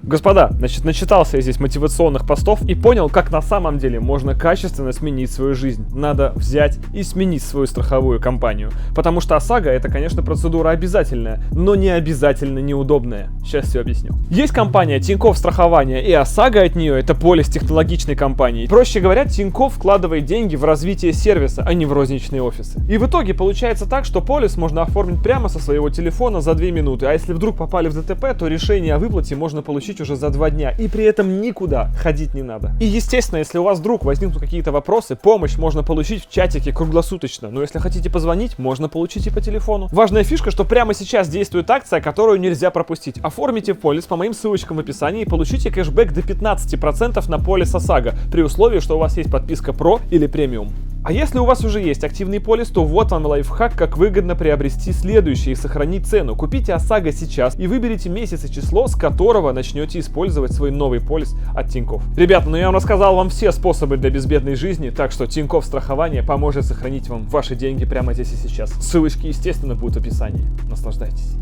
Господа, значит, начитался я здесь мотивационных постов и понял, как на самом деле можно качественно сменить свою жизнь. Надо взять и сменить свою страховую компанию. Потому что ОСАГО — это, конечно, процедура обязательная, но не обязательно неудобная. Сейчас все объясню. Есть компания Тинькофф Страхование, и ОСАГО от нее — это полис технологичной компании. Проще говоря, Тинькофф вкладывает деньги в развитие сервиса, а не в розничные офисы. И в итоге получается так, что полис можно оформить прямо со своего телефона за 2 минуты, а если вдруг попали в ДТП, то решение о выплате можно получить уже за 2 дня, и при этом никуда ходить не надо. И естественно, если у вас вдруг возникнут какие-то вопросы, помощь можно получить в чатике круглосуточно, но если хотите позвонить, можно получить и по телефону. Важная фишка, что прямо сейчас действует акция, которую нельзя пропустить. Оформите полис по моим ссылочкам в описании и получите кэшбэк до 15% на полис ОСАГО, при условии, что у вас есть подписка Pro или премиум. А если у вас уже есть активный полис, то вот вам лайфхак, как выгодно приобрести следующий и сохранить цену. Купите ОСАГО сейчас и выберите месяц и число, с которого начнете использовать свой новый полис от Тинькофф. Ребята, ну я вам рассказал вам все способы для безбедной жизни, так что Тинькофф Страхование поможет сохранить вам ваши деньги прямо здесь и сейчас. Ссылочки, естественно, будут в описании. Наслаждайтесь.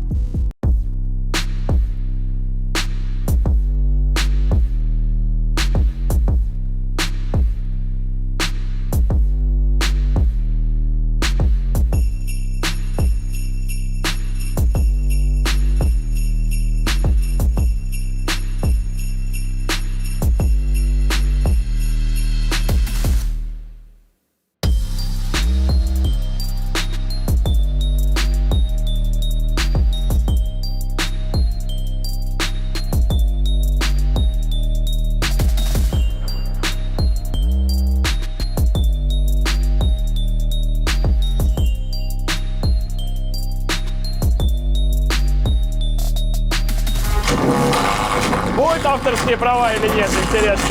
Будет авторские права или нет, интересно.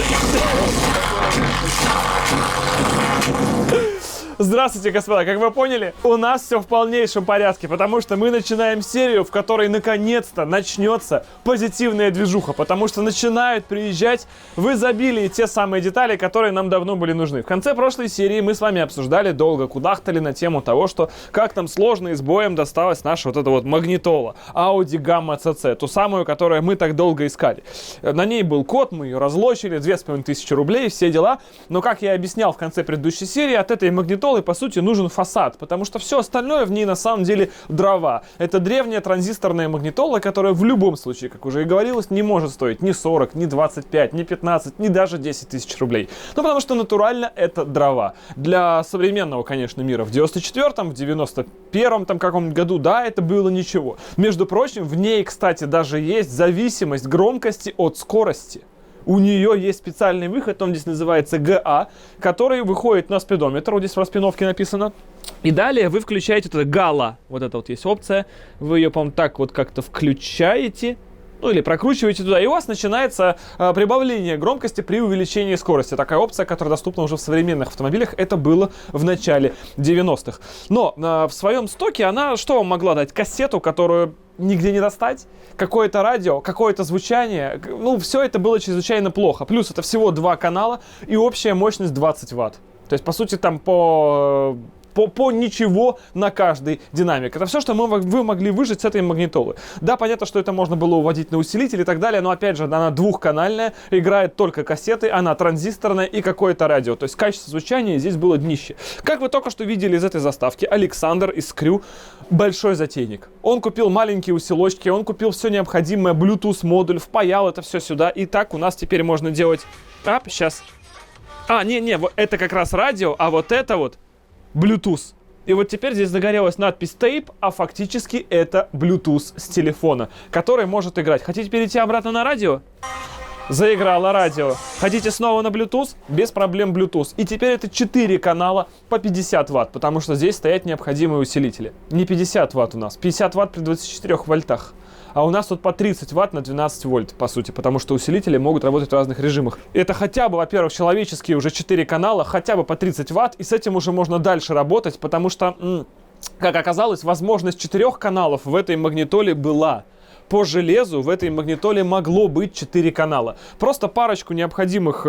Здравствуйте, господа! Как вы поняли, у нас все в полнейшем порядке, потому что мы начинаем серию, в которой наконец-то начнется позитивная движуха, потому что начинают приезжать в изобилии те самые детали, которые нам давно были нужны. В конце прошлой серии мы с вами обсуждали, долго кудахтали на тему того, что как нам сложно и с боем досталась наша вот эта вот магнитола Audi Gamma CC, ту самую, которую мы так долго искали. На ней был код, мы ее разлочили, 2500 рублей, все дела, но как я объяснял в конце предыдущей серии, от этой магнитолы по сути нужен фасад, потому что все остальное в ней на самом деле дрова. Это древняя транзисторная магнитола, которая в любом случае, как уже и говорилось, не может стоить ни 40, ни 25, ни 15, ни даже 10 тысяч рублей. Ну потому что натурально это дрова. Для современного, конечно, мира в 94-м, в 91-м там каком-нибудь году, да, это было ничего. Между прочим, в ней, кстати, даже есть зависимость громкости от скорости. У нее есть специальный выход, он здесь называется ГА, который выходит на спидометр, вот здесь в распиновке написано. И далее вы включаете это гала, вот это вот есть опция, вы ее, по-моему, так вот как-то включаете, ну или прокручиваете туда, и у вас начинается прибавление громкости при увеличении скорости. Такая опция, которая доступна уже в современных автомобилях, это было в начале 90-х. Но в своем стоке она что вам могла дать? Кассету, которую нигде не достать, какое-то радио, какое-то звучание, ну все это было чрезвычайно плохо. Плюс это всего 2 канала и общая мощность 20 Вт. То есть по сути там по ничего на каждый динамик. Это все, что вы могли выжать с этой магнитолы. Да, понятно, что это можно было уводить на усилитель и так далее, но опять же, она двухканальная, играет только кассеты, она транзисторная и какое-то радио. То есть качество звучания здесь было днище. Как вы только что видели из этой заставки, Александр из Крю большой затейник. Он купил маленькие усилочки, он купил все необходимое, Bluetooth модуль, впаял это все сюда. И так у нас теперь можно делать... сейчас. Вот это как раз радио, а вот это вот Bluetooth. И вот теперь здесь загорелась надпись Tape, а фактически это Bluetooth с телефона, который может играть. Хотите перейти обратно на радио? Заиграло радио. Хотите снова на Bluetooth? Без проблем Bluetooth. И теперь это 4 канала по 50 Вт, потому что здесь стоят необходимые усилители. Не 50 Вт у нас, 50 Вт при 24 вольтах. А у нас тут по 30 Вт на 12 вольт, по сути, потому что усилители могут работать в разных режимах. Это хотя бы, во-первых, человеческие уже 4 канала, хотя бы по 30 Вт, и с этим уже можно дальше работать, потому что, как оказалось, возможность 4 каналов в этой магнитоле была. По железу в этой магнитоле могло быть 4 канала. Просто парочку необходимых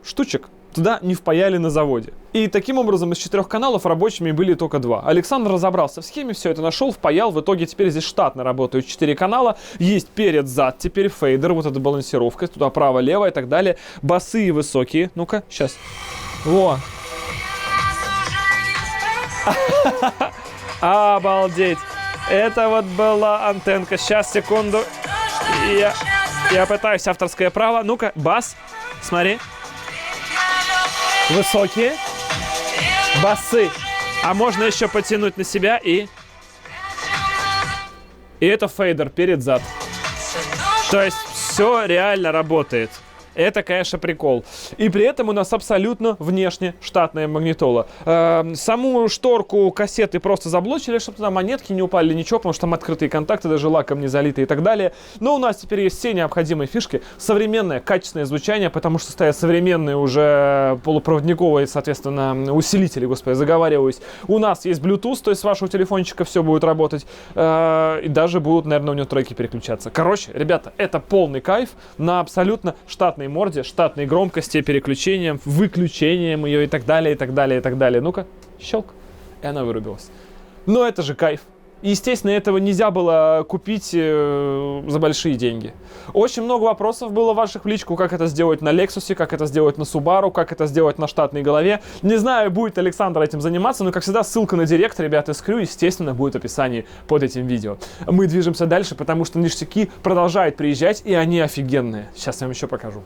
штучек туда не впаяли на заводе. И таким образом из 4 каналов рабочими были только 2. Александр разобрался в схеме, все это нашел, впаял. В итоге теперь здесь штатно работают 4 канала. Есть перед-зад, теперь фейдер, вот эта балансировка, туда право-лево и так далее. Басы и высокие. Ну-ка, сейчас. Во. Обалдеть. Это вот была антенка. Сейчас, секунду. Я пытаюсь авторское право. Ну-ка, бас. Смотри. Высокие. Басы. А можно еще потянуть на себя и это фейдер перед-зад. То есть все реально работает. Это, конечно, прикол. И при этом у нас абсолютно внешне штатная магнитола. Саму шторку кассеты просто заблочили, чтобы туда монетки не упали, ничего, потому что там открытые контакты, даже лаком не залиты и так далее. Но у нас теперь есть все необходимые фишки. Современное, качественное звучание, потому что стоят современные уже полупроводниковые, соответственно, усилители, господи, заговариваюсь. У нас есть Bluetooth, то есть с вашего телефончика все будет работать. И даже будут, наверное, у него треки переключаться. Короче, ребята, это полный кайф на абсолютно штатной морде, штатной громкости, переключением, выключением ее и так далее, и так далее, и так далее. Ну-ка, щелк, и она вырубилась. Но это же кайф. И, естественно, этого нельзя было купить за большие деньги. Очень много вопросов было ваших в личку, как это сделать на Lexus, как это сделать на Subaru, как это сделать на штатной голове. Не знаю, будет Александр этим заниматься, но, как всегда, ссылка на директ, ребята, из Крю, естественно, будет в описании под этим видео. Мы движемся дальше, потому что ништяки продолжают приезжать, и они офигенные. Сейчас я вам еще покажу.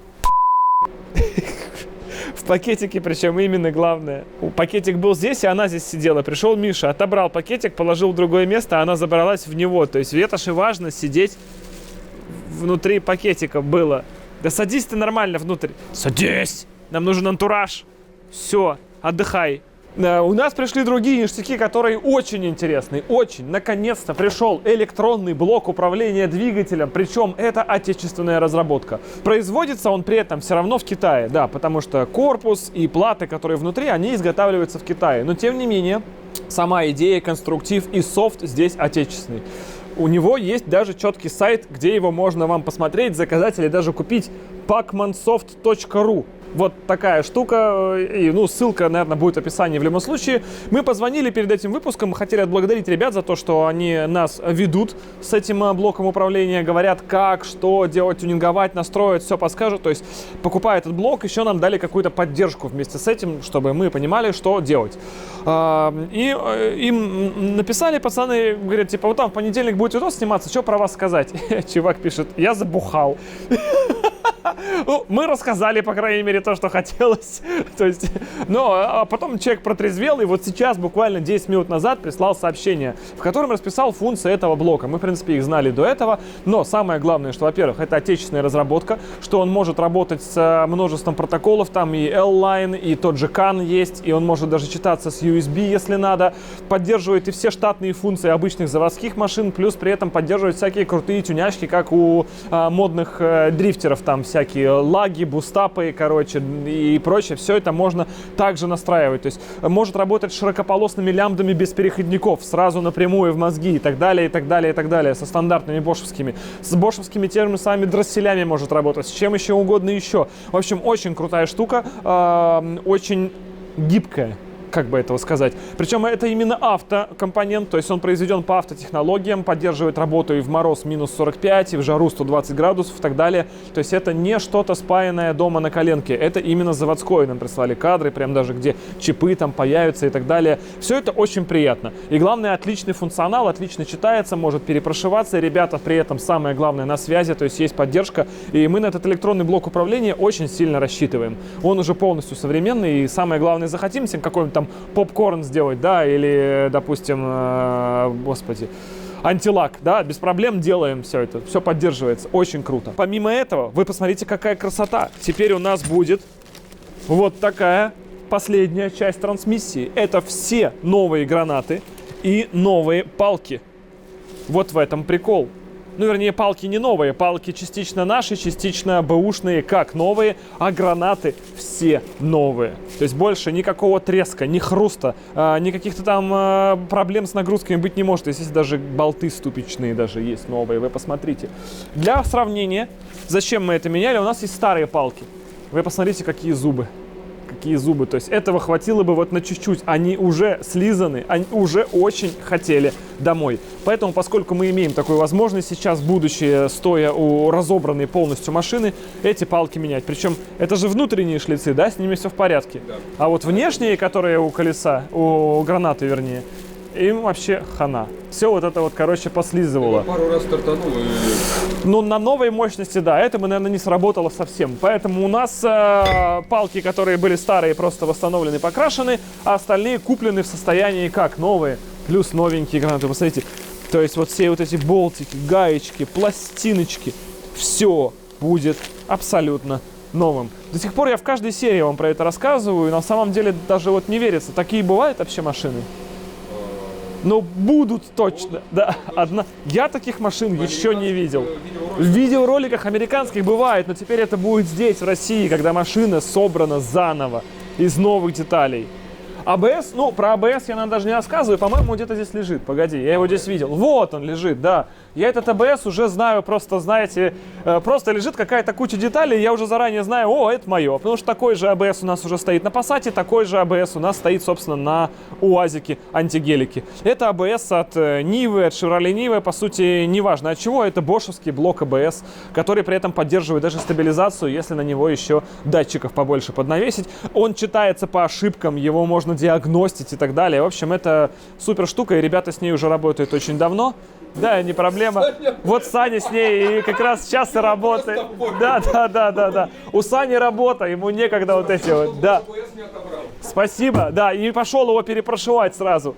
В пакетике, причем именно главное. Пакетик был здесь, и она здесь сидела. Пришел Миша, отобрал пакетик, положил в другое место, а она забралась в него. То есть Ветоши важно сидеть внутри пакетика было. Да садись ты нормально внутрь. Садись! Нам нужен антураж. Все, отдыхай. У нас пришли другие ништяки, которые очень интересны. Очень. Наконец-то пришел электронный блок управления двигателем. Причем это отечественная разработка. Производится он при этом все равно в Китае. Да, потому что корпус и платы, которые внутри, они изготавливаются в Китае. Но тем не менее, сама идея, конструктив и софт здесь отечественный. У него есть даже четкий сайт, где его можно вам посмотреть, заказать или даже купить. pacmansoft.ru. Вот такая штука, и, ну, ссылка, наверное, будет в описании в любом случае. Мы позвонили перед этим выпуском, мы хотели отблагодарить ребят за то, что они нас ведут с этим блоком управления, говорят, как, что делать, тюнинговать, настроить, все подскажут. То есть, покупая этот блок, еще нам дали какую-то поддержку вместе с этим, чтобы мы понимали, что делать. И им написали пацаны, говорят, типа, вот там в понедельник будет видос сниматься, что про вас сказать? Чувак пишет, я забухал. Ну, мы рассказали, по крайней мере, то, что хотелось. То есть, но а потом человек протрезвел, и вот сейчас, буквально 10 минут назад, прислал сообщение, в котором расписал функции этого блока. Мы, в принципе, их знали до этого, но самое главное, что, во-первых, это отечественная разработка, что он может работать с множеством протоколов, там и L-Line, и тот же CAN есть, и он может даже читаться с USB, если надо, поддерживает и все штатные функции обычных заводских машин, плюс при этом поддерживает всякие крутые тюняшки, как у модных дрифтеров, там всякие лаги, бустапы, короче, и прочее. Все это можно также настраивать. То есть может работать с широкополосными лямбдами без переходников, сразу напрямую в мозги и так далее, и так далее, и так далее, со стандартными бошевскими. С бошевскими теми же самыми дросселями может работать, с чем еще угодно еще. В общем, очень крутая штука, очень гибкая, как бы этого сказать. Причем это именно автокомпонент, то есть он произведен по автотехнологиям, поддерживает работу и в мороз минус 45, и в жару 120 градусов и так далее. То есть это не что-то спаянное дома на коленке, это именно заводское. Нам прислали кадры, прям даже где чипы там появятся и так далее. Все это очень приятно. И главное, отличный функционал, отлично читается, может перепрошиваться. Ребята при этом самое главное на связи, то есть есть поддержка. И мы на этот электронный блок управления очень сильно рассчитываем. Он уже полностью современный, и самое главное, захотим с ним какой-нибудь там попкорн сделать, да, или, допустим, господи, антилак, да, без проблем делаем все это, все поддерживается, очень круто. Помимо этого, вы посмотрите, какая красота. Теперь у нас будет вот такая последняя часть трансмиссии. Это все новые гранаты и новые палки. Вот в этом прикол. Ну, вернее, палки не новые, палки частично наши, частично бэушные, как новые, а гранаты все новые. То есть больше никакого треска, ни хруста, ни каких-то там проблем с нагрузками быть не может. Если даже болты ступичные даже есть новые, вы посмотрите. Для сравнения, зачем мы это меняли, у нас есть старые палки. Вы посмотрите, какие зубы. какие зубы. То есть этого хватило бы вот на чуть-чуть. Они уже слизаны, они уже очень хотели домой. Поэтому, поскольку мы имеем такую возможность сейчас, будучи стоя у разобранной полностью машины, эти палки менять. Причем это же внутренние шлицы, да, с ними все в порядке. Да. А вот внешние, которые у колеса, у гранаты вернее, им вообще хана. Все вот это вот, короче, послизывало. Пару раз стартанул и... Ну, на новой мощности, да, это бы, наверное, не сработало совсем. Поэтому у нас палки, которые были старые, просто восстановлены, покрашены, а остальные куплены в состоянии как новые, плюс новенькие гранаты. Посмотрите, то есть вот все вот эти болтики, гаечки, пластиночки, все будет абсолютно новым. До сих пор я в каждой серии вам про это рассказываю, и на самом деле даже вот не верится. Такие бывают вообще машины? Но будут точно. Да, одна. Я таких машин еще не видел. В видеороликах американских бывает, но теперь это будет здесь, в России, когда машина собрана заново, из новых деталей. АБС, ну, про АБС я нам даже не рассказываю, по-моему, где-то здесь лежит. Погоди, я его здесь видел. Вот он лежит, да. Я этот АБС уже знаю, просто, знаете, просто лежит какая-то куча деталей, я уже заранее знаю, о, это мое. Потому что такой же АБС у нас уже стоит на Passat, такой же АБС у нас стоит, собственно, на УАЗике антигелике. Это АБС от Нивы, от Chevrolet Nive, по сути, неважно от чего, это бошевский блок АБС, который при этом поддерживает даже стабилизацию, если на него еще датчиков побольше поднавесить. Он читается по ошибкам, его можно диагностить и так далее. В общем, это супер штука, и ребята с ней уже работают очень давно. Да, не проблема. Вот Саня с ней и как раз сейчас и работает. Да. У Сани работа, ему некогда вот эти вот. Да. Спасибо. Да, и пошел его перепрошивать сразу.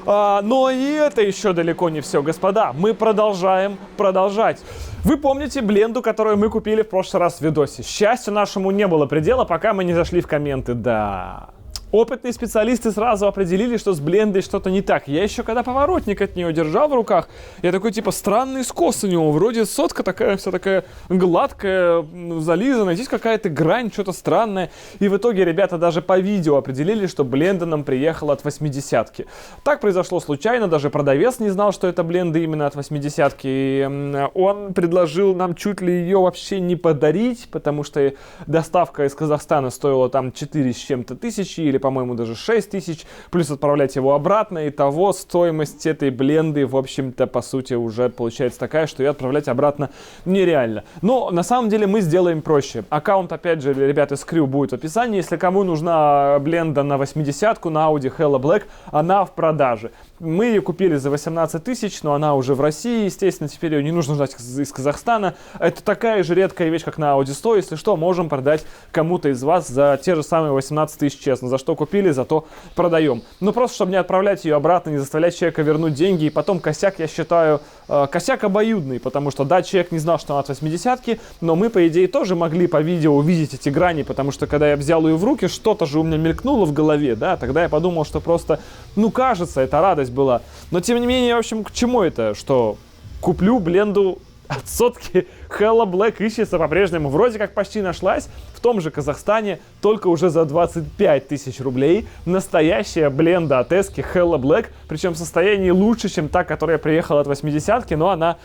Но и это еще далеко не все, господа. Мы продолжаем продолжать. Вы помните бленду, которую мы купили в прошлый раз в видосе? Счастью нашему не было предела, пока мы не зашли в комменты. Да. Опытные специалисты сразу определили, что с блендой что-то не так. Я еще когда поворотник от нее держал в руках, я такой, типа, странный скос у него. Вроде сотка такая, вся такая гладкая, зализанная. Здесь какая-то грань, что-то странное. И в итоге ребята даже по видео определили, что бленда нам приехала от 80-ки. Так произошло случайно, даже продавец не знал, что это бленда именно от 80-ки. И он предложил нам чуть ли ее вообще не подарить, потому что доставка из Казахстана стоила там 4 с чем-то тысячи или, по-моему, даже 6 тысяч, плюс отправлять его обратно, и того стоимость этой бленды, в общем-то, по сути, уже получается такая, что ее отправлять обратно нереально. Но, на самом деле, мы сделаем проще. Аккаунт, опять же, ребята из Crew будет в описании. Если кому нужна бленда на 80-ку, на Audi Hella Black, она в продаже. Мы ее купили за 18 тысяч, но она уже в России, естественно, теперь ее не нужно ждать из Казахстана. Это такая же редкая вещь, как на Audi 100. Если что, можем продать кому-то из вас за те же самые 18 тысяч, честно. За что купили, зато продаем. Ну, просто, чтобы не отправлять ее обратно, не заставлять человека вернуть деньги. И потом косяк, я считаю, косяк обоюдный, потому что, да, человек не знал, что она от 80-ки, но мы, по идее, тоже могли по видео увидеть эти грани, потому что, когда я взял ее в руки, что-то же у меня мелькнуло в голове, да, тогда я подумал, что просто, ну, кажется, это радость была. Но, тем не менее, в общем, к чему это? Что куплю бленду от сотки, Hella Black ищется по-прежнему. Вроде как почти нашлась в том же Казахстане, только уже за 25 тысяч рублей. Настоящая бленда от Эски Hella Black, причем в состоянии лучше, чем та, которая приехала от 80-ки, но она...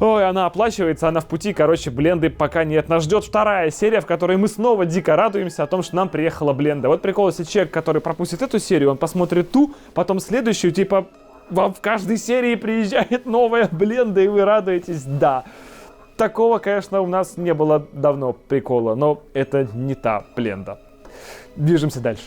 Ой, она оплачивается, она в пути, короче, бленды пока нет. Нас ждет вторая серия, в которой мы снова дико радуемся о том, что нам приехала бленда. Вот прикол, если человек, который пропустит эту серию, он посмотрит ту, потом следующую, типа, вам в каждой серии приезжает новая бленда, и вы радуетесь, да. Такого, конечно, у нас не было давно прикола, но это не та бленда. Движемся дальше.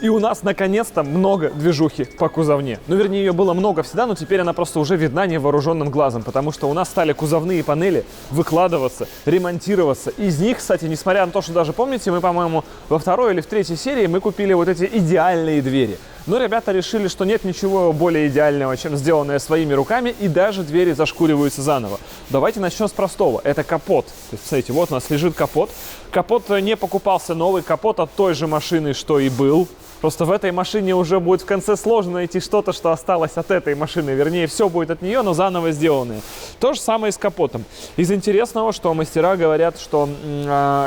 И у нас наконец-то много движухи по кузовне. Ну, вернее, ее было много всегда, но теперь она просто уже видна невооруженным глазом, потому что у нас стали кузовные панели выкладываться, ремонтироваться. Из них, кстати, несмотря на то, что даже, помните, мы, по-моему, во второй или в третьей серии мы купили вот эти идеальные двери. Но ребята решили, что нет ничего более идеального, чем сделанное своими руками, и даже двери зашкуриваются заново. Давайте начнем с простого. Это капот. То есть, смотрите, вот у нас лежит капот. Капот не покупался новый, капот от той же машины, что и был. Просто в этой машине уже будет в конце сложно найти что-то, что осталось от этой машины. Вернее, все будет от нее, но заново сделанное. То же самое и с капотом. Из интересного, что мастера говорят, что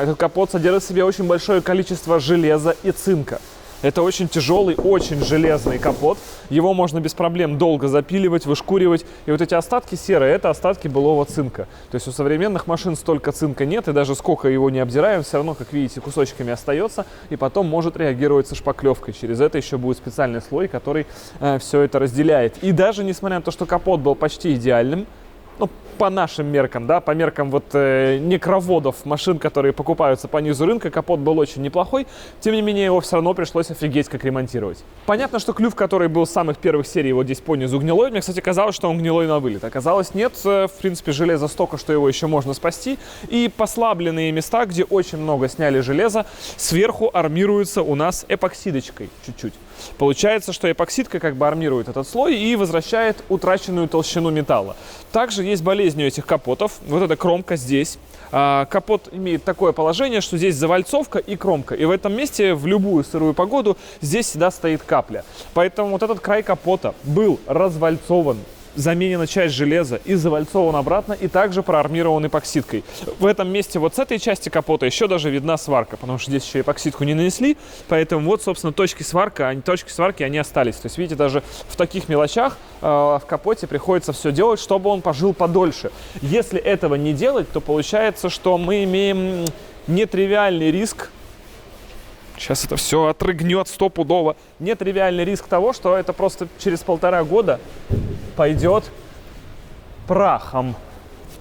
этот капот содержит в себе очень большое количество железа и цинка. Это очень тяжелый, очень железный капот. Его можно без проблем долго запиливать, вышкуривать. И вот эти остатки серые, это остатки былого цинка. То есть у современных машин столько цинка нет, и даже сколько его не обдираем, все равно, как видите, кусочками остается. И потом может реагировать со шпаклевкой. Через это еще будет специальный слой, который все это разделяет. И даже несмотря на то, что капот был почти идеальным, ну, по нашим меркам, да, по меркам вот некроводов, машин, которые покупаются по низу рынка, капот был очень неплохой. Тем не менее, его все равно пришлось офигеть как ремонтировать. Понятно, что клюв, который был с самых первых серий, вот здесь по низу гнилой. Мне, кстати, казалось, что он гнилой на вылет. Оказалось, нет. В принципе, железо столько, что его еще можно спасти. И послабленные места, где очень много сняли железа, сверху армируются у нас эпоксидочкой чуть-чуть. Получается, что эпоксидка как бы армирует этот слой и возвращает утраченную толщину металла. Также есть болезнь у этих капотов. Вот эта кромка здесь. Капот имеет такое положение, что здесь завальцовка и кромка. И в этом месте в любую сырую погоду здесь всегда стоит капля. Поэтому вот этот край капота был развальцован, заменена часть железа и завальцован обратно, и также проармирован эпоксидкой. В этом месте вот с этой части капота еще даже видна сварка, потому что здесь еще эпоксидку не нанесли, поэтому вот, собственно, точки сварки, они остались. То есть, видите, даже в таких мелочах в капоте приходится все делать, чтобы он пожил подольше. Если этого не делать, то получается, что мы имеем нетривиальный риск. Сейчас это все отрыгнет стопудово. Нетривиальный риск того, что это просто через 1,5 года пойдет прахом.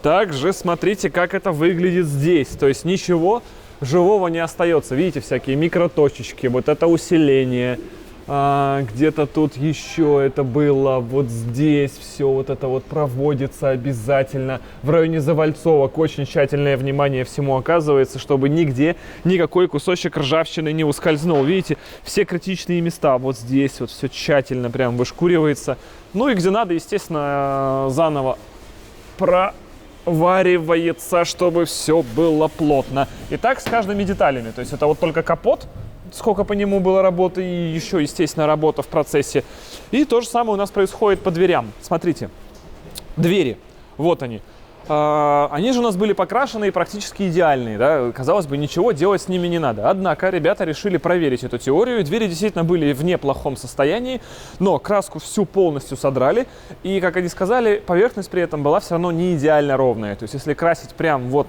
Также смотрите, как это выглядит здесь. То есть ничего живого не остается. Видите, всякие микроточечки, вот это усиление. Где-то тут еще это было, вот здесь все вот это вот проводится обязательно. В районе завальцовок очень тщательное внимание всему оказывается, чтобы нигде никакой кусочек ржавчины не ускользнул. Видите, все критичные места вот здесь вот все тщательно прям вышкуривается. Ну и где надо, естественно, заново проваривается, чтобы все было плотно. И так с каждыми деталями. То есть это вот только капот, сколько по нему было работы, и еще, естественно, работа в процессе. И то же самое у нас происходит по дверям. Смотрите, двери, вот они. Они же у нас были покрашены и практически идеальные, да? Казалось бы, ничего делать с ними не надо. Однако ребята решили проверить эту теорию. Двери действительно были в неплохом состоянии, но краску всю полностью содрали. И, как они сказали, поверхность при этом была все равно не идеально ровная. То есть, если красить прям вот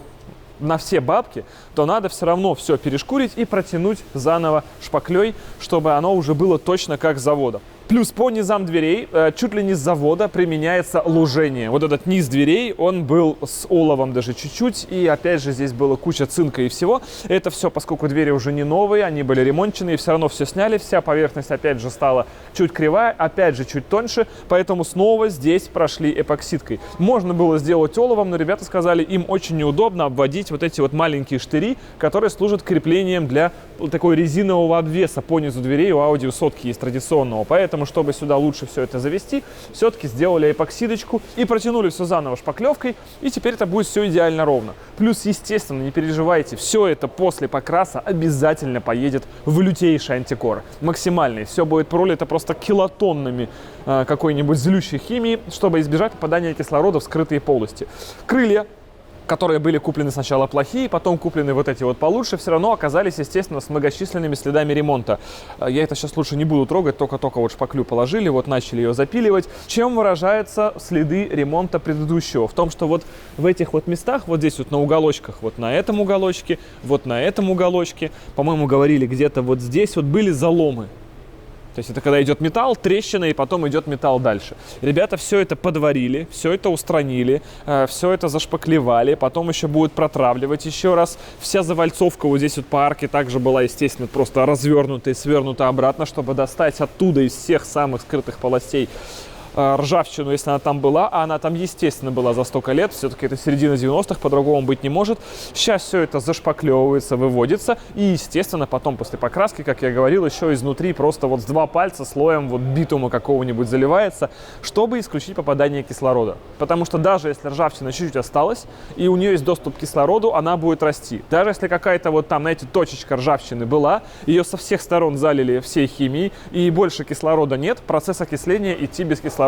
на все бабки, то надо все равно все перешкурить и протянуть заново шпаклей, чтобы оно уже было точно как с завода. Плюс по низам дверей, чуть ли не с завода, применяется лужение. Вот этот низ дверей, он был с оловом даже чуть-чуть. И опять же здесь была куча цинка и всего. Это все, поскольку двери уже не новые, они были ремонтченные, все равно все сняли. Вся поверхность опять же стала чуть кривая, опять же чуть тоньше. Поэтому снова здесь прошли эпоксидкой. Можно было сделать оловом, но ребята сказали, им очень неудобно обводить вот эти вот маленькие штыри, которые служат креплением для такой резинового обвеса по низу дверей. У Audi сотки есть традиционного. Поэтому, чтобы сюда лучше все это завести, все-таки сделали эпоксидочку и протянули все заново шпаклевкой, и теперь это будет все идеально ровно. Плюс, естественно, не переживайте, все это после покраса обязательно поедет в лютейший антикор. Максимальный. Все будет пролито просто килотоннами какой-нибудь злющей химии, чтобы избежать попадания кислорода в скрытые полости. Крылья, которые были куплены сначала плохие, потом куплены вот эти вот получше, все равно оказались, естественно, с многочисленными следами ремонта. Я это сейчас лучше не буду трогать, только-только вот шпаклю положили, вот начали ее запиливать. Чем выражаются следы ремонта предыдущего? В том, что вот в этих вот местах, вот здесь вот на уголочках, вот на этом уголочке, вот на этом уголочке, по-моему, говорили, где-то вот здесь вот были заломы. То есть это когда идет металл, трещина, и потом идет металл дальше. Ребята все это подварили, все это устранили, все это зашпаклевали, потом еще будут протравливать еще раз. Вся завальцовка вот здесь вот по арке также была, естественно, просто развернута и свернута обратно, чтобы достать оттуда из всех самых скрытых полостей ржавчину, если она там была, а она там, естественно, была за столько лет, все-таки это середина 90-х, по-другому быть не может. Сейчас все это зашпаклевывается, выводится, и, естественно, потом после покраски, как я говорил, еще изнутри просто вот с 2 пальца слоем вот битума какого-нибудь заливается, чтобы исключить попадание кислорода. Потому что даже если ржавчина чуть-чуть осталась, и у нее есть доступ к кислороду, она будет расти. Даже если какая-то вот там, знаете, точечка ржавчины была, ее со всех сторон залили всей химией, и больше кислорода нет, процесс окисления идти без кислорода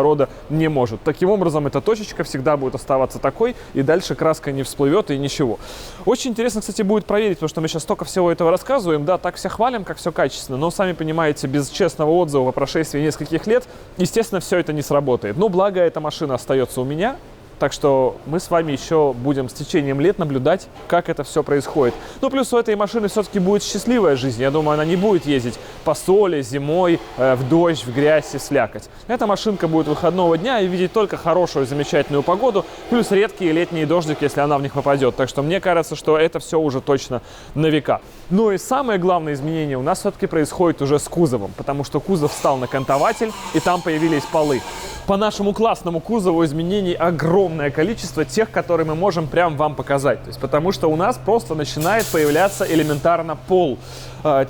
не может. Таким образом, эта точечка всегда будет оставаться такой, и дальше краска не всплывет и ничего. Очень интересно, кстати, будет проверить, потому что мы сейчас столько всего этого рассказываем. Да, так все хвалим, как все качественно, но, сами понимаете, без честного отзыва по прошествии нескольких лет, естественно, все это не сработает. Но благо, эта машина остается у меня. Так что мы с вами еще будем с течением лет наблюдать, как это все происходит. Ну, плюс у этой машины все-таки будет счастливая жизнь. Я думаю, она не будет ездить по соли, зимой, в дождь, в грязь и слякоть. Эта машинка будет выходного дня и видеть только хорошую, замечательную погоду, плюс редкие летние дождики, если она в них попадет. Так что мне кажется, что это все уже точно на века. Ну и самое главное изменение у нас все-таки происходит уже с кузовом, потому что кузов встал на кантователь, и там появились полы. По нашему классному кузову изменений огромное количество, тех, которые мы можем прям вам показать. То есть, потому что у нас просто начинает появляться элементарно пол.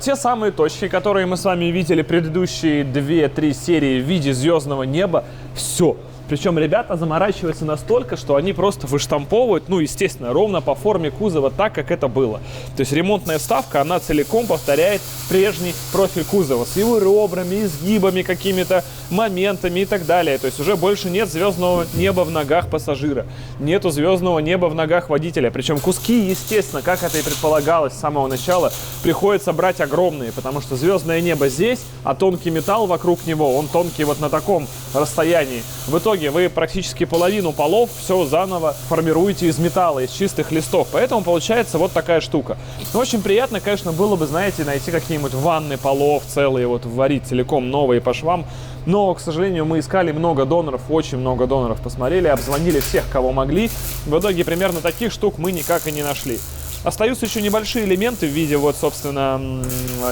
Те самые точки, которые мы с вами видели предыдущие 2-3 серии в виде звездного неба, все. Причем ребята заморачиваются настолько, что они просто выштамповывают, ну, естественно, ровно по форме кузова так, как это было. То есть ремонтная вставка, она целиком повторяет прежний профиль кузова с его ребрами, изгибами, какими-то моментами и так далее. То есть уже больше нет звездного неба в ногах пассажира, нету звездного неба в ногах водителя. Причем куски, естественно, как это и предполагалось с самого начала, приходится брать огромные, потому что звездное небо здесь, а тонкий металл вокруг него, он тонкий вот на таком расстоянии. В итоге вы практически половину полов все заново формируете из металла, из чистых листов. Поэтому получается вот такая штука. Но очень приятно, конечно, было бы, знаете, найти какие-нибудь ванны полов целые, вот варить целиком новые по швам. Но, к сожалению, мы искали много доноров, очень много доноров посмотрели, обзвонили всех, кого могли. В итоге примерно таких штук мы никак и не нашли. Остаются еще небольшие элементы в виде, вот, собственно,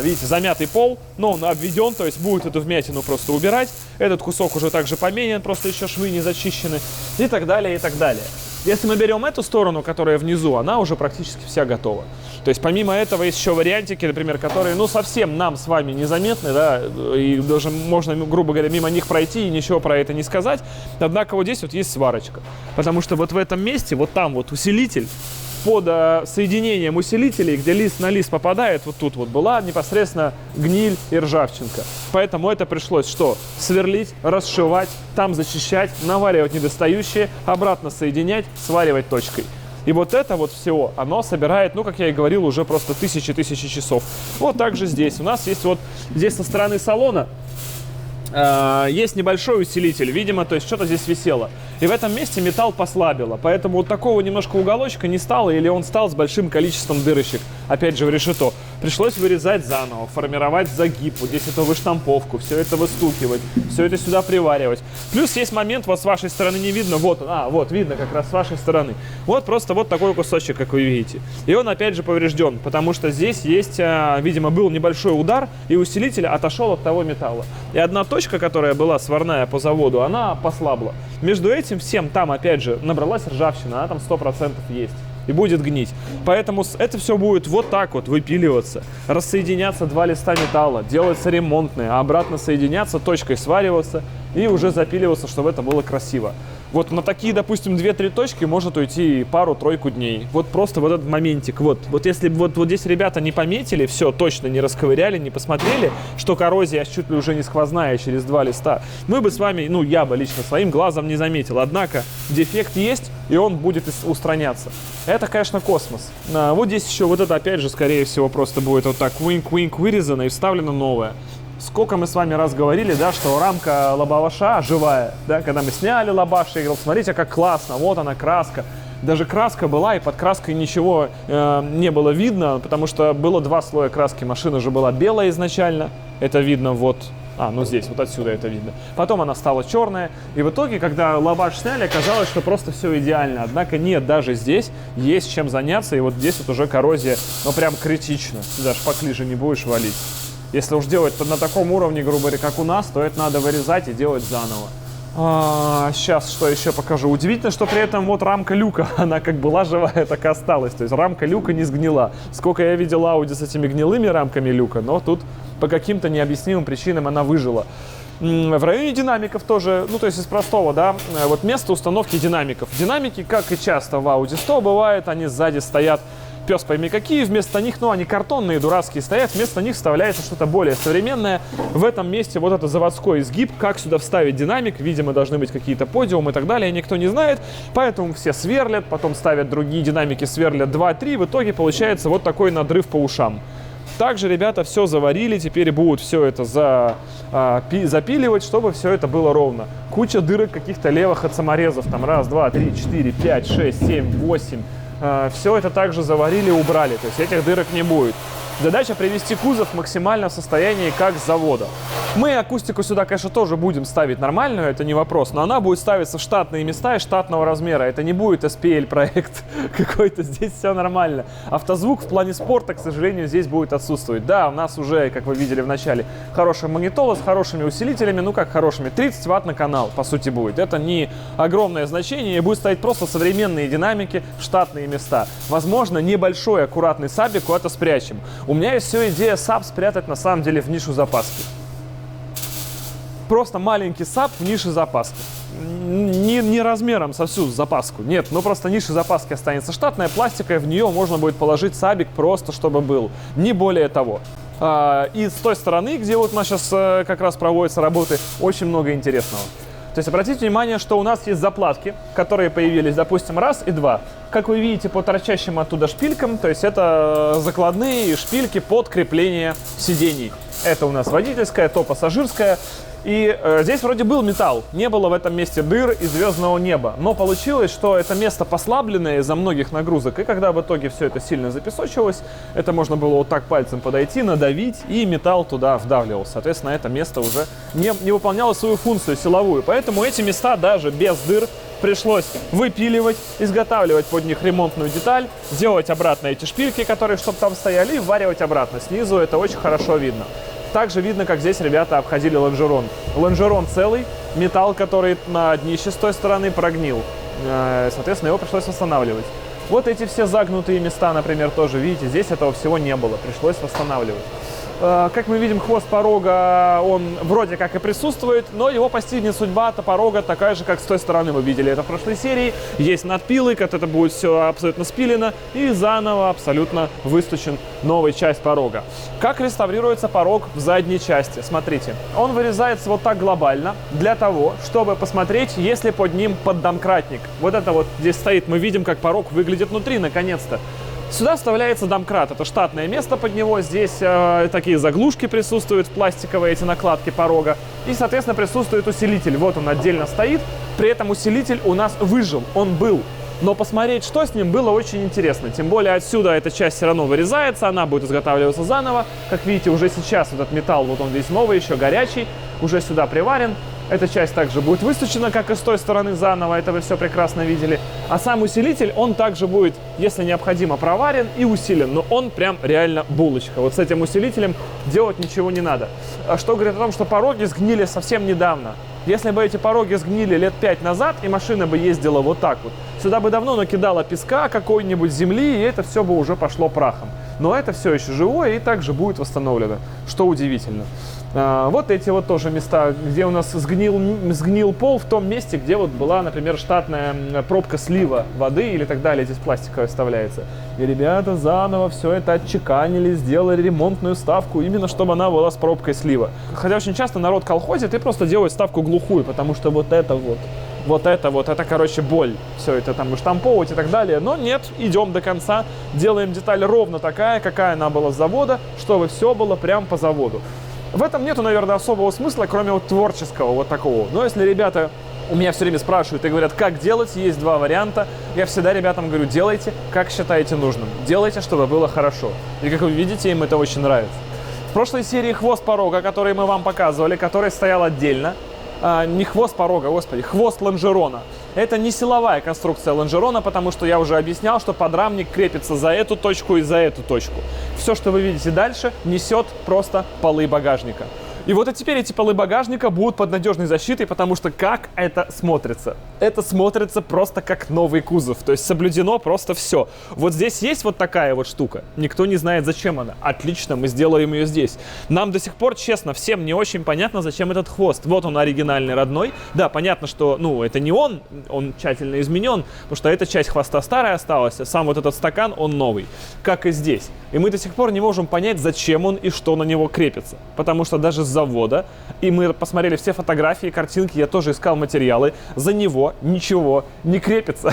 видите, замятый пол, но он обведен, то есть будет эту вмятину просто убирать. Этот кусок уже также поменен, просто еще швы не зачищены и так далее, и так далее. Если мы берем эту сторону, которая внизу, она уже практически вся готова. То есть помимо этого есть еще вариантики, например, которые, ну, совсем нам с вами незаметны, да, и даже можно, грубо говоря, мимо них пройти и ничего про это не сказать. Однако вот здесь вот есть сварочка, потому что вот в этом месте, вот там вот усилитель, под соединением усилителей, где лист на лист попадает, вот тут вот была непосредственно гниль и ржавчинка. Поэтому это пришлось что? Сверлить, расшивать, там зачищать, наваривать недостающие, обратно соединять, сваривать точкой. И вот это вот все, оно собирает, ну, как я и говорил, уже просто тысячи часов. Вот так же здесь. У нас есть вот здесь со стороны салона есть небольшой усилитель, видимо, то есть что-то здесь висело. И в этом месте металл послабило, поэтому вот такого немножко уголочка не стало, или он стал с большим количеством дырочек, опять же в решето. Пришлось вырезать заново, формировать загиб, вот здесь эту выштамповку, все это выстукивать, все это сюда приваривать. Плюс есть момент, вот с вашей стороны не видно, вот, вот видно как раз с вашей стороны. Вот просто вот такой кусочек, как вы видите. И он опять же поврежден, потому что здесь есть, видимо, был небольшой удар, и усилитель отошел от того металла. И одна точка, которая была сварная по заводу, она послабла. Между этим всем там, опять же, набралась ржавчина, она там 100% есть. И будет гнить. Поэтому это все будет вот так вот выпиливаться, рассоединяться два листа металла, делается ремонтное, а обратно соединяться, точкой свариваться и уже запиливаться, чтобы это было красиво. Вот на такие, допустим, 2-3 точки может уйти пару-тройку дней. Вот просто вот этот моментик. Вот если вот здесь ребята не пометили, все, точно не расковыряли, не посмотрели, что коррозия чуть ли уже не сквозная через два листа, мы бы с вами, ну, я бы лично своим глазом не заметил. Однако дефект есть, и он будет устраняться. Это, конечно, космос. Вот здесь еще вот это, опять же, скорее всего, просто будет вот так винк-винк вырезано и вставлено новое. Сколько мы с вами раз говорили, да, что рамка лобоваша живая, да, когда мы сняли лобаш, я говорил, смотрите, как классно, вот она краска. Даже краска была, и под краской ничего не было видно, потому что было два слоя краски. Машина же была белая изначально, это видно вот Ну здесь, вот отсюда это видно. Потом она стала черная. И в итоге, когда лаваш сняли, оказалось, что просто все идеально. Однако нет, даже здесь есть чем заняться. И вот здесь вот уже коррозия, прям критично. Сюда шпакли же не будешь валить. Если уж делать на таком уровне, грубо говоря, как у нас, то это надо вырезать и делать заново. Сейчас что еще покажу. Удивительно, что при этом вот рамка люка, она как была живая, так и осталась. То есть рамка люка не сгнила. Сколько я видел Audi с этими гнилыми рамками люка, но тут по каким-то необъяснимым причинам она выжила. В районе динамиков тоже, то есть из простого, да, вот место установки динамиков. Динамики, как и часто в Audi 100 бывает, они сзади стоят, пес пойми какие, вместо них, они картонные, дурацкие стоят, вместо них вставляется что-то более современное. В этом месте вот это заводской изгиб, как сюда вставить динамик, видимо, должны быть какие-то подиумы и так далее, никто не знает, поэтому все сверлят, потом ставят другие динамики, сверлят 2-3, в итоге получается вот такой надрыв по ушам. Также ребята все заварили, теперь будут все это запиливать, чтобы все это было ровно. Куча дырок каких-то левых от саморезов, там 1, 2, 3, 4, 5, 6, 7, 8. Все это также заварили и убрали, то есть этих дырок не будет. Задача привести кузов максимально в состоянии как с завода. Мы акустику сюда, конечно, тоже будем ставить нормальную, это не вопрос, но она будет ставиться в штатные места и штатного размера. Это не будет SPL проект какой-то, здесь все нормально. Автозвук в плане спорта, к сожалению, здесь будет отсутствовать. Да, у нас уже, как вы видели в начале, хорошая магнитола с хорошими усилителями, как хорошими, 30 ватт на канал, по сути, будет. Это не огромное значение, и будет ставить просто современные динамики в штатные места. Возможно, небольшой аккуратный сабик куда-то спрячем. У меня есть все идея саб спрятать на самом деле в нишу запаски. Просто маленький саб в нише запаски. Не размером со всю запаску. Нет, просто ниша запаски останется штатная, пластиковая, в нее можно будет положить сабик просто, чтобы был. Не более того. И с той стороны, где вот у нас сейчас как раз проводятся работы, очень много интересного. То есть обратите внимание, что у нас есть заплатки, которые появились, допустим, 1 и 2. Как вы видите по торчащим оттуда шпилькам, то есть это закладные шпильки под крепление сидений. Это у нас водительская, то пассажирская. И здесь вроде был металл, не было в этом месте дыр и звездного неба. Но получилось, что это место послабленное из-за многих нагрузок. И когда в итоге все это сильно запесочилось, это можно было вот так пальцем подойти, надавить, и металл туда вдавливался. Соответственно, это место уже не выполняло свою функцию силовую. Поэтому эти места даже без дыр пришлось выпиливать, изготавливать под них ремонтную деталь, делать обратно эти шпильки, которые чтобы там стояли, и вваривать обратно. Снизу это очень хорошо видно. Также видно, как здесь ребята обходили лонжерон. Лонжерон целый, металл, который на днище с той стороны прогнил. Соответственно, его пришлось восстанавливать. Вот эти все загнутые места, например, тоже, видите, здесь этого всего не было, пришлось восстанавливать. Как мы видим, хвост порога, он вроде как и присутствует, но его постигнет судьба топорога такая же, как с той стороны мы видели это в прошлой серии. Есть надпилы, как это будет все абсолютно спилено и заново абсолютно выстучен новая часть порога. Как реставрируется порог в задней части? Смотрите, он вырезается вот так глобально для того, чтобы посмотреть, есть ли под ним поддомкратник. Вот это вот здесь стоит, мы видим, как порог выглядит внутри, наконец-то. Сюда вставляется домкрат, это штатное место под него, здесь такие заглушки присутствуют, пластиковые эти накладки порога, и, соответственно, присутствует усилитель, вот он отдельно стоит, при этом усилитель у нас выжил, он был, но посмотреть, что с ним, было очень интересно, тем более отсюда эта часть все равно вырезается, она будет изготавливаться заново, как видите, уже сейчас этот металл, вот он весь новый, еще горячий, уже сюда приварен. Эта часть также будет выстучена, как и с той стороны заново, это вы все прекрасно видели. А сам усилитель, он также будет, если необходимо, проварен и усилен. Но он прям реально булочка. Вот с этим усилителем делать ничего не надо. Что говорит о том, что пороги сгнили совсем недавно. Если бы эти пороги сгнили лет 5 назад, и машина бы ездила вот так вот, сюда бы давно накидала песка, какой-нибудь земли, и это все бы уже пошло прахом. Но это все еще живое и также будет восстановлено, что удивительно. Вот эти вот тоже места, где у нас сгнил пол, в том месте, где вот была, например, штатная пробка слива воды или так далее, здесь пластиковая вставляется. И ребята заново все это отчеканили, сделали ремонтную ставку, именно чтобы она была с пробкой слива. Хотя очень часто народ колхозит и просто делает ставку глухую, потому что вот это, короче, боль. Все это там выштамповывать и так далее. Но нет, идем до конца, делаем деталь ровно такая, какая она была с завода, чтобы все было прям по заводу. В этом нету, наверное, особого смысла, кроме вот творческого вот такого. Но если ребята у меня все время спрашивают и говорят, как делать, есть два варианта, я всегда ребятам говорю, делайте, как считаете нужным. Делайте, чтобы было хорошо. И как вы видите, им это очень нравится. В прошлой серии хвост порога, который мы вам показывали, который стоял отдельно, не хвост порога, господи, хвост лонжерона. Это не силовая конструкция лонжерона, потому что я уже объяснял, что подрамник крепится за эту точку и за эту точку. Все, что вы видите дальше, несет просто полы багажника. И вот теперь эти полы багажника будут под надежной защитой, потому что как это смотрится? Это смотрится просто как новый кузов, то есть соблюдено просто все. Вот здесь есть вот такая вот штука, никто не знает, зачем она. Отлично, мы сделаем ее здесь. Нам до сих пор, честно, всем не очень понятно, зачем этот хвост. Вот он оригинальный, родной. Да, понятно, что, ну, это не он тщательно изменен, потому что эта часть хвоста старая осталась, а сам вот этот стакан, он новый, как и здесь. И мы до сих пор не можем понять, зачем он и что на него крепится, потому что даже с завода, и мы посмотрели все фотографии, картинки, я тоже искал материалы, за него ничего не крепится,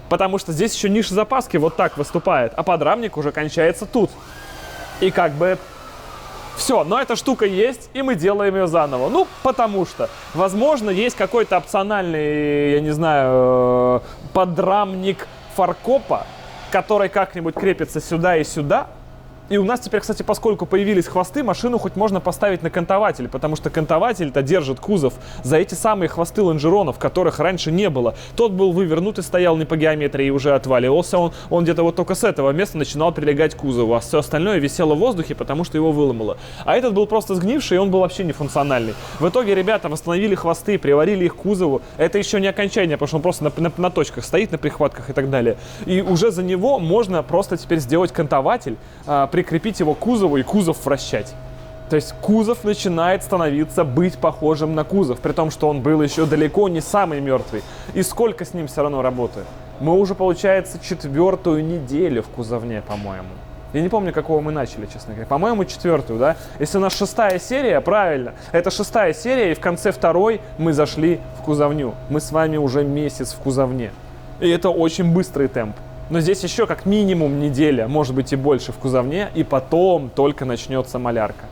потому что здесь еще ниша запаски вот так выступает, а подрамник уже кончается тут. И как бы все, но эта штука есть, и мы делаем ее заново. Ну, потому что, возможно, есть какой-то опциональный, я не знаю, подрамник фаркопа, который как-нибудь крепится сюда и сюда. И у нас теперь, кстати, поскольку появились хвосты, машину хоть можно поставить на кантователь, потому что кантователь-то держит кузов за эти самые хвосты лонжеронов, которых раньше не было. Тот был вывернут и стоял не по геометрии и уже отваливался. Он где-то вот только с этого места начинал прилегать к кузову, а все остальное висело в воздухе, потому что его выломало. А этот был просто сгнивший, и он был вообще не функциональный. В итоге ребята восстановили хвосты, приварили их к кузову. Это еще не окончание, потому что он просто на точках стоит, на прихватках и так далее. И уже за него можно просто теперь сделать кантователь, прикрепить его к кузову и кузов вращать. То есть кузов начинает становиться быть похожим на кузов, при том, что он был еще далеко не самый мертвый. И сколько с ним все равно работает? Мы уже, получается, 4-ю неделю в кузовне, по-моему. Я не помню, какого мы начали, честно говоря. По-моему, 4-ю, да? Если у нас 6-я серия, правильно, это 6-я серия, и в конце 2-й мы зашли в кузовню. Мы с вами уже месяц в кузовне. И это очень быстрый темп. Но здесь еще как минимум неделя, может быть и больше в кузовне, и потом только начнется малярка.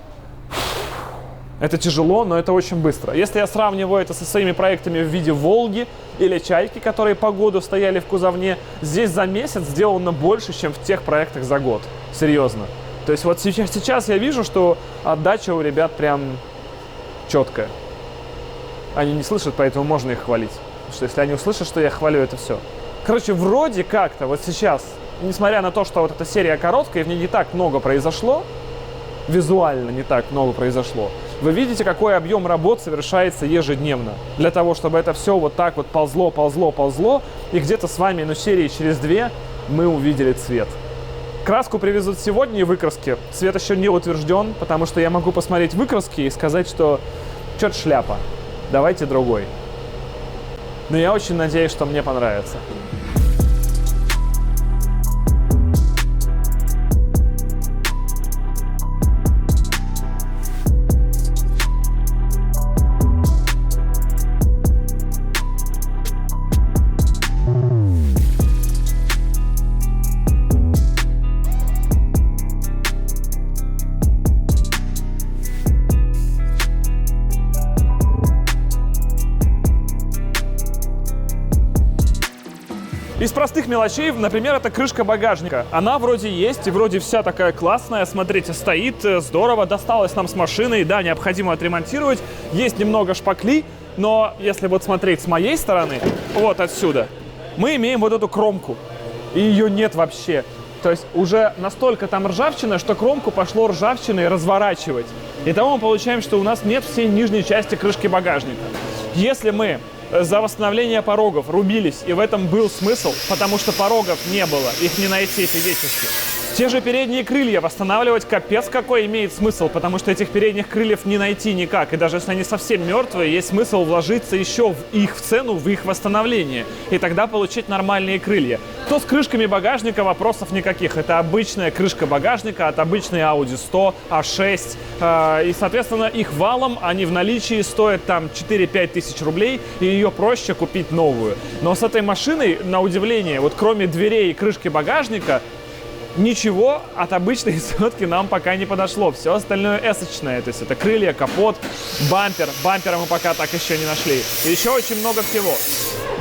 Это тяжело, но это очень быстро. Если я сравниваю это со своими проектами в виде «Волги» или «Чайки», которые по году стояли в кузовне, здесь за месяц сделано больше, чем в тех проектах за год. Серьезно. То есть вот сейчас я вижу, что отдача у ребят прям четкая. Они не слышат, поэтому можно их хвалить. Потому что если они услышат, что я хвалю, это все. Короче, вроде как-то вот сейчас, несмотря на то, что вот эта серия короткая, в ней не так много произошло, визуально не так много произошло, вы видите, какой объем работ совершается ежедневно. Для того, чтобы это все вот так вот ползло, и где-то с вами, ну, серии через 2 мы увидели цвет. Краску привезут сегодня и выкраски. Цвет еще не утвержден, потому что я могу посмотреть выкраски и сказать, что что-то шляпа, давайте другой. Но я очень надеюсь, что мне понравится. Из простых мелочей, например, это крышка багажника. Она вроде есть и вроде вся такая классная. Смотрите, стоит здорово, досталась нам с машиной. Да, необходимо отремонтировать. Есть немного шпаклей, но если вот смотреть с моей стороны, вот отсюда, мы имеем вот эту кромку. И ее нет вообще. То есть уже настолько там ржавчина, что кромку пошло ржавчиной разворачивать. Итого мы получаем, что у нас нет всей нижней части крышки багажника. Если мы за восстановление порогов рубились, и в этом был смысл, потому что порогов не было, их не найти физически. Те же передние крылья восстанавливать капец какой имеет смысл, потому что этих передних крыльев не найти никак. И даже если они совсем мертвые, есть смысл вложиться еще в их цену, в их восстановление. И тогда получить нормальные крылья. То с крышками багажника вопросов никаких. Это обычная крышка багажника от обычной Audi 100, A6. И, соответственно, их валом, они в наличии стоят там 4-5 тысяч рублей, и ее проще купить новую. Но с этой машиной, на удивление, вот кроме дверей и крышки багажника, ничего от обычной сотки нам пока не подошло. Все остальное эсочное. То есть это крылья, капот, бампер. Бампера мы пока так еще не нашли. И еще очень много всего.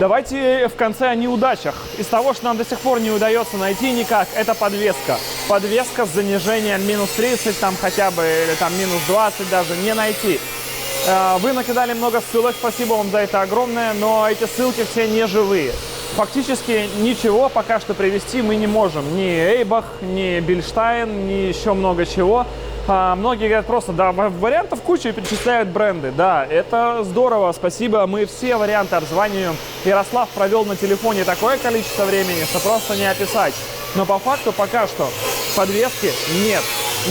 Давайте в конце о неудачах. Из того, что нам до сих пор не удается найти никак, это подвеска. Подвеска с занижением минус 30, там хотя бы, или там минус 20 даже, не найти. Вы накидали много ссылок, спасибо вам за это огромное, но эти ссылки все не живые. Фактически ничего пока что привести мы не можем. Ни Эйбах, ни Бильштайн, ни еще много чего. Многие говорят просто, да, вариантов куча и перечисляют бренды. Да, это здорово, спасибо, мы все варианты обзваниваем. Ярослав провел на телефоне такое количество времени, что просто не описать. Но по факту пока что подвески нет.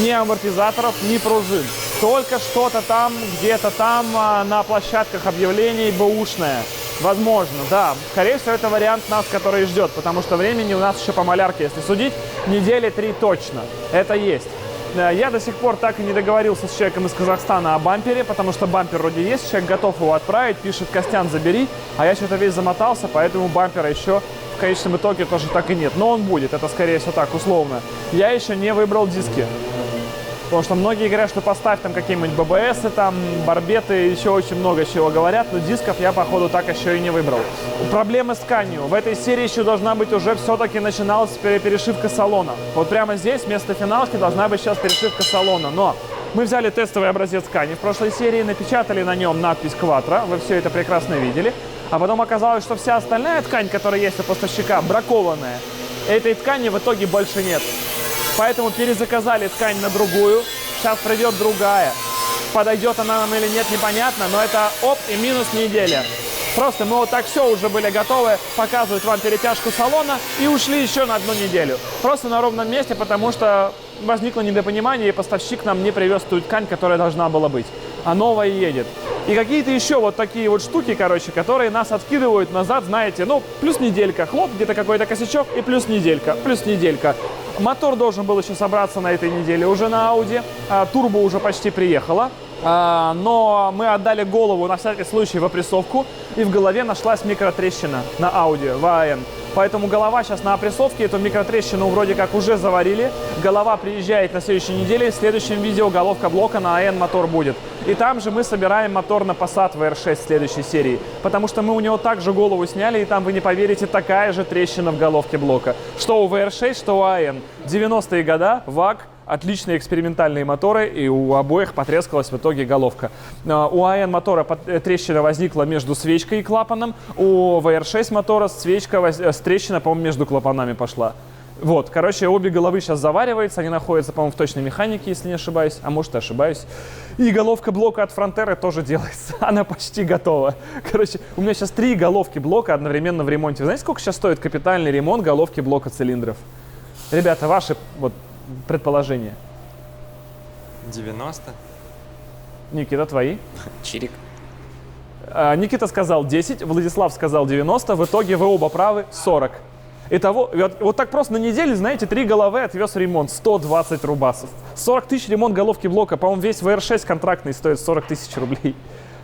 Ни амортизаторов, ни пружин. Только что-то там, где-то там на площадках объявлений бэушное. Возможно, да. Скорее всего, это вариант нас, который ждет, потому что времени у нас еще по малярке, если судить, недели 3 точно. Это есть. Я до сих пор так и не договорился с человеком из Казахстана о бампере, потому что бампер вроде есть, человек готов его отправить, пишет: Костян, забери, а я что-то весь замотался, поэтому бампера еще в конечном итоге тоже так и нет. Но он будет, это скорее всего так, условно. Я еще не выбрал диски. Потому что многие говорят, что поставь там какие-нибудь ББСы, там, барбеты, еще очень много чего говорят, но дисков я, походу, так еще и не выбрал. Проблемы с тканью. В этой серии еще должна быть уже все-таки начиналась перешивка салона. Вот прямо здесь, вместо финалки, должна быть сейчас перешивка салона. Но мы взяли тестовый образец ткани в прошлой серии, напечатали на нем надпись Quattro, вы все это прекрасно видели. А потом оказалось, что вся остальная ткань, которая есть у поставщика, бракованная. Этой ткани в итоге больше нет. Поэтому перезаказали ткань на другую. Сейчас придет другая. Подойдет она нам или нет, непонятно. Но это оп и минус неделя. Просто мы вот так все уже были готовы показывать вам перетяжку салона и ушли еще на 1 неделю. Просто на ровном месте, потому что возникло недопонимание, и поставщик нам не привез ту ткань, которая должна была быть. А новая едет. И какие-то еще вот такие вот штуки, короче, которые нас откидывают назад, знаете, ну, плюс неделька. Хлоп, где-то какой-то косячок и плюс неделька, плюс неделька. Мотор должен был еще собраться на этой неделе уже на Audi. Турбо уже почти приехала. Но мы отдали голову на всякий случай в опрессовку, и в голове нашлась микротрещина на Audi в АН. Поэтому голова сейчас на опрессовке, эту микротрещину вроде как уже заварили. Голова приезжает на следующей неделе, в следующем видео головка блока на АН мотор будет. И там же мы собираем мотор на Passat VR6 в следующей серии, потому что мы у него также голову сняли, и там, вы не поверите, такая же трещина в головке блока. Что у VR6, что у АН. 90-е годы, ВАГ. Отличные экспериментальные моторы, и у обоих потрескалась в итоге головка. У АН мотора трещина возникла между свечкой и клапаном, у VR6 мотора трещина, по-моему, между клапанами пошла. Вот, короче, обе головы сейчас завариваются, они находятся, по-моему, в точной механике, если не ошибаюсь, а может и ошибаюсь. И головка блока от Frontera тоже делается, она почти готова. Короче, у меня сейчас 3 головки блока одновременно в ремонте. Вы знаете, сколько сейчас стоит капитальный ремонт головки блока цилиндров? Ребята, ваши вот предположения. 90. Никита, твои? Чирик. Никита сказал 10, Владислав сказал 90, в итоге вы оба правы, 40. Итого, вот так просто на неделе, знаете, 3 головы отвез ремонт, 120 рубасов. 40 тысяч ремонт головки блока, по-моему, весь VR6 контрактный стоит 40 тысяч рублей.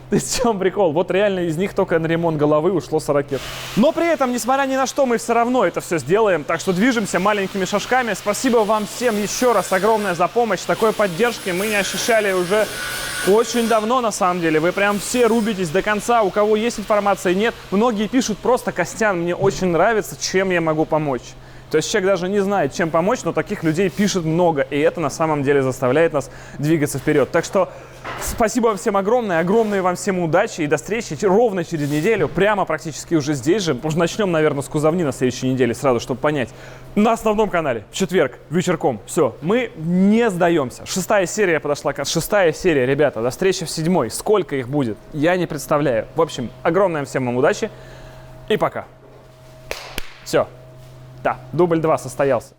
То есть в чем прикол? Вот реально из них только на ремонт головы ушло 40. Но при этом, несмотря ни на что, мы все равно это все сделаем. Так что движемся маленькими шажками. Спасибо вам всем еще раз огромное за помощь. Такой поддержки мы не ощущали уже очень давно, на самом деле. Вы прям все рубитесь до конца. У кого есть информация, нет. Многие пишут просто: Костян, мне очень нравится, чем я могу помочь. То есть человек даже не знает, чем помочь, но таких людей пишет много. И это на самом деле заставляет нас двигаться вперед. Так что спасибо вам всем огромное, огромные вам всем удачи и до встречи ровно через неделю, прямо практически уже здесь же. Уже начнем, наверное, с кузовни на следующей неделе сразу, чтобы понять. На основном канале, в четверг, вечерком. Все, мы не сдаемся. 6-я серия подошла, 6-я серия, ребята, до встречи в 7-й. Сколько их будет, я не представляю. В общем, огромное всем вам удачи и пока. Все. Да, дубль 2 состоялся.